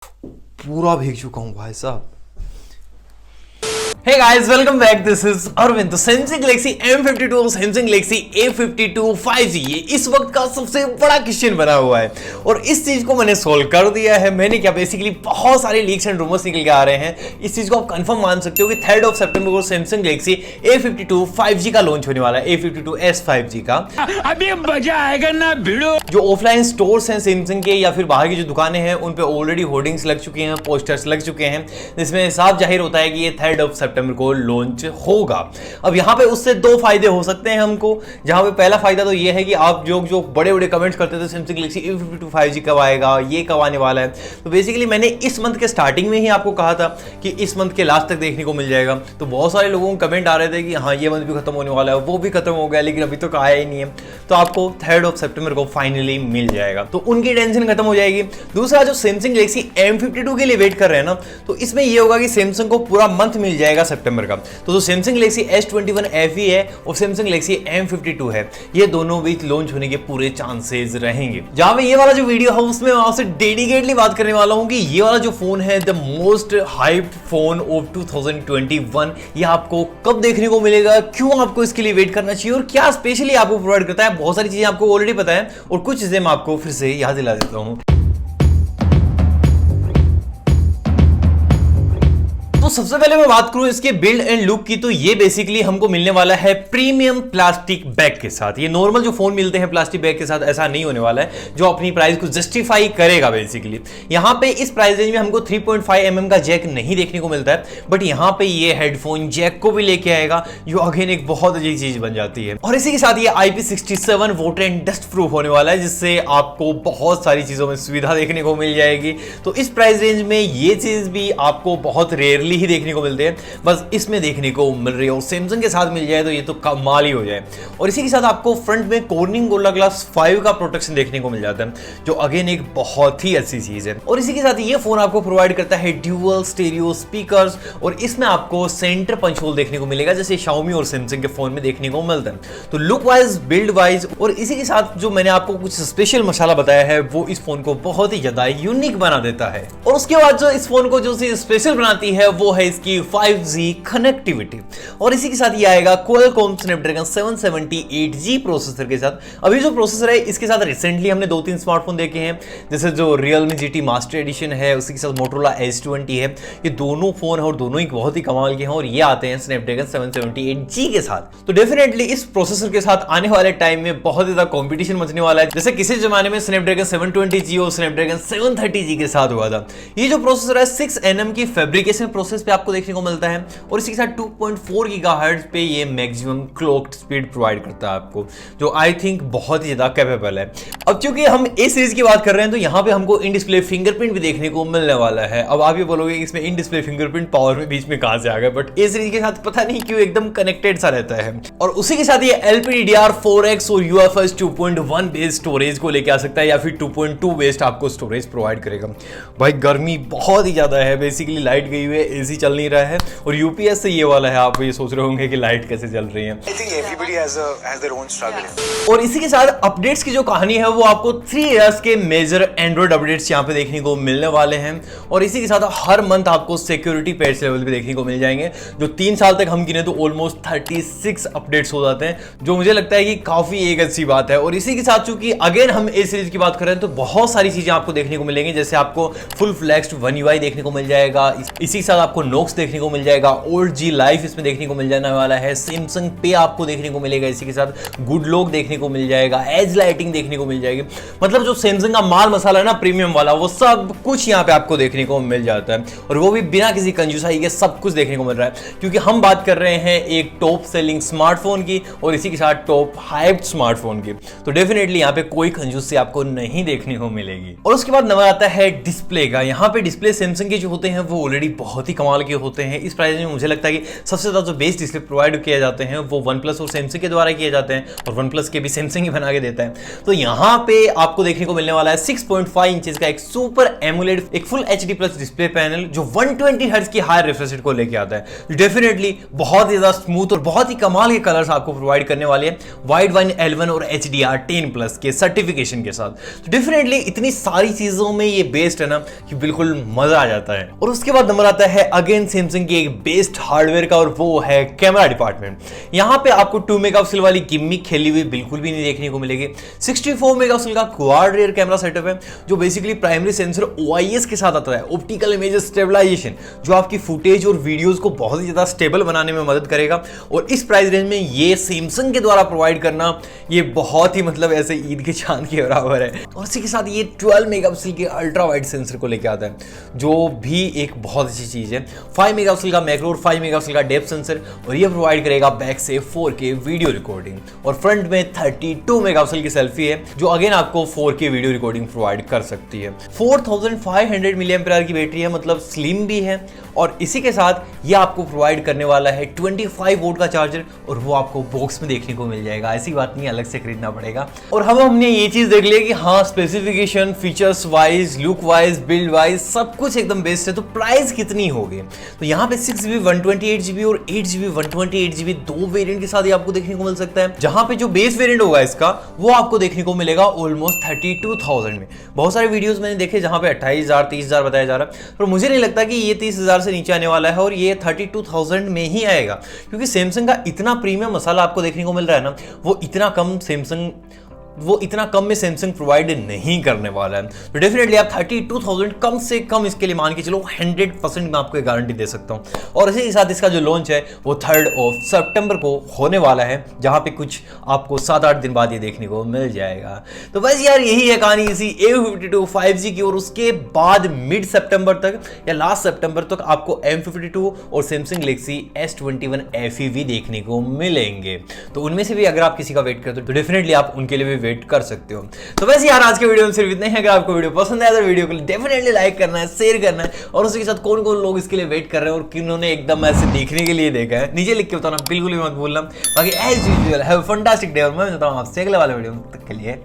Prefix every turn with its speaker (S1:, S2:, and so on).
S1: पूरा भीग चुका हूं भाई साहब। Hey guys, welcome back. This is Arvind. तो Samsung Galaxy M52 और Samsung Galaxy A52 5G ये इस वक्त का सबसे बड़ा क्वेश्चन बना हुआ है और इस चीज को मैंने सोल्व कर दिया है। मैंने क्या बेसिकली बहुत सारे लीक्स एंड रूमर्स निकल के आ रहे हैं। इस चीज को आप कंफर्म मान सकते हो कि 3 सितंबर को Samsung Galaxy A52 5G का लॉन्च होने वाला है, A52s 5G का।
S2: अभी मजा आएगा ना भिड़ो।
S1: जो ऑफलाइन स्टोर्स हैं Samsung के या फिर बाहर की जो दुकानें हैं उन पे ऑलरेडी होर्डिंग्स लग चुके हैं, पोस्टर्स लग चुके हैं, जिसमें साफ जाहिर होता है कि ये 3 सितंबर को लॉन्च होगा। अब यहाँ पे उससे 2 फायदे हो सकते हैं हमको। जहाँ पे पहला फायदा तो ये है कि आप जो बड़े बड़े कमेंट्स करते थे Samsung Galaxy A52 5G कब आएगा, ये कब आने वाला है, तो बेसिकली मैंने इस मंथ के स्टार्टिंग में ही आपको कहा था कि इस मंथ के लास्ट तक देखने को मिल जाएगा। तो बहुत सारे लोगों को कमेंट आ रहे थे कि हाँ ये मंथ भी खत्म होने वाला है, वो भी खत्म हो गया, लेकिन अभी तक आया ही नहीं है। तो आपको 3 सितंबर को फाइनली मिल जाएगा, तो उनकी टेंशन खत्म हो जाएगी। दूसरा, जो Samsung Galaxy M52 के लिए वेट कर रहे हैं ना, तो इसमें ये होगा कि Samsung को पूरा मंथ मिल जाएगा सितंबर का। तो जो Samsung Galaxy S21 FE है और Samsung Galaxy M52 है, ये दोनों भी लॉन्च होने के पूरे चांसेस रहेंगे। जहां पे ये वाला जो वीडियो है उसमें मैं आपसे डेडिकेटली बात करने वाला हूं कि ये वाला जो फोन है the most hyped phone of 2021, ये आपको कब देखने को मिलेगा, क्यों आपको इसके लिए वेट करना चाहिए और क्या स्पेशली आपको प्रोवाइड करता है। बहुत सारी चीजें आपको ऑलरेडी पता है और कुछ चीजें मैं आपको फिर से याद दिला देता हूं। तो सबसे पहले मैं बात करूं इसके बिल्ड एंड लुक की, तो ये बेसिकली हमको मिलने वाला है प्रीमियम प्लास्टिक बैग के साथ। ये नॉर्मल जो फोन मिलते हैं प्लास्टिक बैग के साथ ऐसा नहीं होने वाला है, जो अपनी प्राइस को जस्टिफाई करेगा। बेसिकली यहाँ पे इस प्राइस रेंज में हमको 3.5 mm का जैक नहीं देखने को मिलता है, बट यहाँ पे ये हेडफोन जैक को भी लेके आएगा, जो अगेन एक बहुत अच्छी चीज बन जाती है। और इसी के साथ ये IP67 water and dust proof होने वाला है, जिससे आपको बहुत सारी चीजों में सुविधा देखने को मिल जाएगी। तो इस प्राइस रेंज में ये चीज भी आपको बहुत रेयरली ही देखने को मिलते हैं, बस इसमें देखने को मिल रही है और Samsung के साथ मिल जाए तो ये तो कमाल ही हो जाए। और इसी के साथ आपको फ्रंट में कॉर्निंग गोरिल्ला ग्लास 5 का प्रोटेक्शन देखने को मिल जाता है, जो अगेन एक बहुत ही अच्छी चीज है। और इसी के साथ ये फोन आपको प्रोवाइड करता है ड्यूअल स्टीरियो स्पीकर्स और इसमें आपको सेंटर पंच होल देखने को मिलेगा, जैसे Xiaomi और Samsung के फोन में देखने को मिलता है। तो लुक वाइज, बिल्ड वाइज और इसी के साथ जो मैंने आपको कुछ स्पेशल मसाला बताया है, वो इस फोन को बहुत ही ज्यादा यूनिक बना देता है। और उसके बाद जो इस फोन को जो स्पेशल बनाती है वो है इसकी 5G कनेक्टिविटी। और इसी के साथ ये आएगा Qualcomm Snapdragon 778G प्रोसेसर के साथ। अभी जो प्रोसेसर है इसके साथ रिसेंटली हमने 2-3 स्मार्टफोन देखे हैं, जैसे जो Realme GT मास्टर एडिशन है, उसी के साथ Motorola S20 है। ये दोनों फोन है और दोनों ही बहुत ही कमाल के हैं और ये आते हैं Snapdragon 778G के साथ। तो डेफिनेटली इस प्रोसेसर के साथ आने वाले टाइम में बहुत ज्यादा कॉम्पिटिशन मचने वाला है, जैसे किसी जमाने में Snapdragon 720G और Snapdragon 730G के साथ हुआ था। ये जो प्रोसेसर है 6 nm की फैब्रिकेशन प्रोसेस पे आपको देखने को मिलता है और इसी के साथ 2.4 गीगाहर्ट्ज पे ये मैक्सिमम क्लॉक स्पीड प्रोवाइड करता है आपको, जो आई थिंक बहुत ही ज्यादा कैपेबल है। अब चूंकि हम ए सीरीज की बात कर रहे हैं तो यहाँ पे हमको इन डिस्प्ले फिंगरप्रिंट भी देखने को मिलने वाला है। अब आप ये बोलोगे कि इसमें इन डिस्प्ले फिंगरप्रिंट पावर में बीच में कहां से आ गया, बट ए सीरीज के साथ पता नहीं क्यों एकदम कनेक्टेड सा रहता है। और उसी के साथ ये LPDDR4X और UFS 2.1 बेस्ड स्टोरेज को लेके आ सकता है या फिर 2.2 बेस्ड आपको स्टोरेज प्रोवाइड करेगा। भाई गर्मी बहुत ही ज्यादा है, बेसिकली लाइट गई हुई है, एसी चल नहीं रहा है और यूपीएस से ये वाला है। आप ये सोच रहे होंगे कि लाइट कैसे चल रही है।
S3: I think everybody has their own struggle.
S1: और इसी के साथ अपडेट्स की जो कहानी है वो आपको 3 इयर्स के मेजर एंड्रॉइड अपडेट्स यहाँ पे देखने को मिलने वाले हैं। और इसी के साथ हर मंथ आपको सिक्योरिटी पैच लेवल भी देखने को मिल जाएंगे, जो 3 साल तक हम गिने तो ऑलमोस्ट 36 अपडेट्स हो जाते हैं, जो मुझे लगता है कि काफी एक अच्छी बात है। और इसी के साथ चूंकि अगेन हम ए सीरीज की बात कर रहे हैं तो बहुत सारी चीजें आपको देखने को मिलेंगी, जैसे आपको फुल फ्लेक्स्ड वन यूआई देखने को मिल जाएगा, इसी के साथ आपको नोक्स देखने को मिल जाएगा, ओल्ड जी लाइफ इसमें देखने को मिल जाने वाला है, सैमसंग पे आपको देखने को मिलेगा, इसी के साथ गुड लॉक देखने को मिल जाएगा, एज लाइटिंग देखने को मिल जाएगी। मतलब जो सैमसंग का माल मसाला है ना प्रीमियम वाला, वो सब कुछ यहाँ पे आपको देखने को मिल जाता है और वो भी बिना किसी कंजूसाई के सब कुछ देखने को मिल रहा है, क्योंकि हम बात कर रहे हैं एक टॉप सेलिंग स्मार्टफोन की और इसी के साथ टॉप हाइप्ड स्मार्टफोन की। तो डेफिनेटली यहाँ पे कोई कंजूसी आपको नहीं देखने को मिलेगी। और उसके बाद नंबर आता है डिस्प्ले का। यहाँ पे डिस्प्ले सैमसंग के जो होते हैं वो ऑलरेडी बहुत ही कमाल कमाल के होते हैं। इस प्राइस में मुझे लगता है कि सबसे ज़्यादा जो बेस्ट डिस्प्ले प्रोवाइड किए जाते हैं वो वन प्लस और सैमसंग के द्वारा किए जाते हैं, और वन प्लस के भी सैमसंग ही बना के देता है। तो यहाँ पे आपको देखने को मिलने वाला है 6.5 इंचेस का एक सुपर एमुलेट, एक full HD plus display panel जो 120 हर्ट्ज की हाई रिफ्रेश रेट को लेके आता है। डेफिनेटली बहुत ज्यादा स्मूथ और बहुत ही कमाल के कलर्स आपको प्रोवाइड करने वाले हैं वाइड वाइन L1 और HDR10 प्लस के सर्टिफिकेशन के साथ। तो डेफिनेटली इतनी सारी चीजों में ये बेस्ट है ना कि बिल्कुल मजा आ जाता है। और उसके बाद नंबर आता है अगेन सैमसंग की एक बेस्ट हार्डवेयर का, और वो है कैमरा डिपार्टमेंट। यहाँ पे आपको 2 मेगापिक्सल वाली गिमिक खेली हुई बिल्कुल भी नहीं देखने को मिलेगी। 64 मेगापिक्सल का क्वाड रियर कैमरा सेटअप है जो बेसिकली प्राइमरी सेंसर OIS के साथ आता है, ऑप्टिकल इमेज स्टेबलाइजेशन, जो आपकी फुटेज और वीडियोस को बहुत ही ज्यादा स्टेबल बनाने में मदद करेगा। और इस प्राइस रेंज में ये सैमसंग के द्वारा प्रोवाइड करना ये बहुत ही मतलब ऐसे ईद के चांद के बराबर है। और इसी के साथ ये 12 मेगापिक्सल के अल्ट्रा वाइड सेंसर को लेकर आता है जो भी एक बहुत अच्छी चीज है। 5 मेगापिक्सल का मैक्रो और 5 मेगापिक्सल का डेप्थ सेंसर, और ये प्रोवाइड करेगा बैक से 4K वीडियो रिकॉर्डिंग। और फ्रंट में 32 मेगापिक्सल की सेल्फी है जो अगेन आपको 4K वीडियो रिकॉर्डिंग प्रोवाइड कर सकती है। 4500 mAh की बैटरी है, मतलब स्लिम भी है। और इसी के साथ ये आपको प्रोवाइड करने वाला है 25 वोल्ट का चार्जर, और वो आपको बॉक्स में देखने को मिल जाएगा, ऐसी बात नहीं अलग से खरीदना पड़ेगा। और हमने ये चीज देख लिया कि हाँ specification, features wise, look wise, build wise सब कुछ एकदम बेस्ट है। तो प्राइस कितनी होगी? तो यहाँ पे 6GB 128GB और 8GB 128GB दो वेरिएंट के साथ ही आपको देखने को मिल सकता है, जहां पे जो बेस वेरिएंट होगा इसका वो आपको देखने को मिलेगा ऑलमोस्ट 32,000 में। बहुत सारे वीडियोस मैंने देखे जहां पे 28,000 30,000 बताया जा रहा है, पर मुझे नहीं लगता कि ये 30,000 से नीचे आने वाला है और ये 32,000 में ही आएगा, क्योंकि सैमसंग का इतना प्रीमियम मसाला आपको देखने को मिल रहा है ना, वो इतना कम में सैमसंग प्रोवाइड नहीं करने वाला है। तो डेफिनेटली आप 32,000 कम से कम इसके लिए मान के चलो 100% मैं आपको गारंटी दे सकता हूं। और इसी के साथ इसका जो लॉन्च है वो 3 सितंबर को होने वाला है, जहां पे कुछ आपको 7-8 दिन बाद ये देखने को मिल जाएगा। तो बस यार यही है कहानी इसी A52 5G की, और उसके बाद मिड सितंबर तक या लास्ट सितंबर तक आपको M52 और सैमसंग गैलेक्सी S21 FE भी देखने को मिलेंगे। तो उनमें से भी अगर आप किसी का वेट करते हो तो डेफिनेटली आप उनके लिए भी वेट कर सकते हो। तो वैसे यार आज के वीडियो में सिर्फ इतना ही है। अगर आपको वीडियो पसंद आया तो वीडियो को डेफिनेटली लाइक करना है, शेयर करना है, और उसी के साथ कौन कौन लोग इसके लिए वेट कर रहे हैं और किन्होंने एकदम ऐसे देखने के लिए देखा है नीचे लिख के बताना बिल्कुल भी मत भूलना। बाकी as usual have a fantastic day, और मैं बताऊं आपसे अगले वाले वीडियो तक के लिए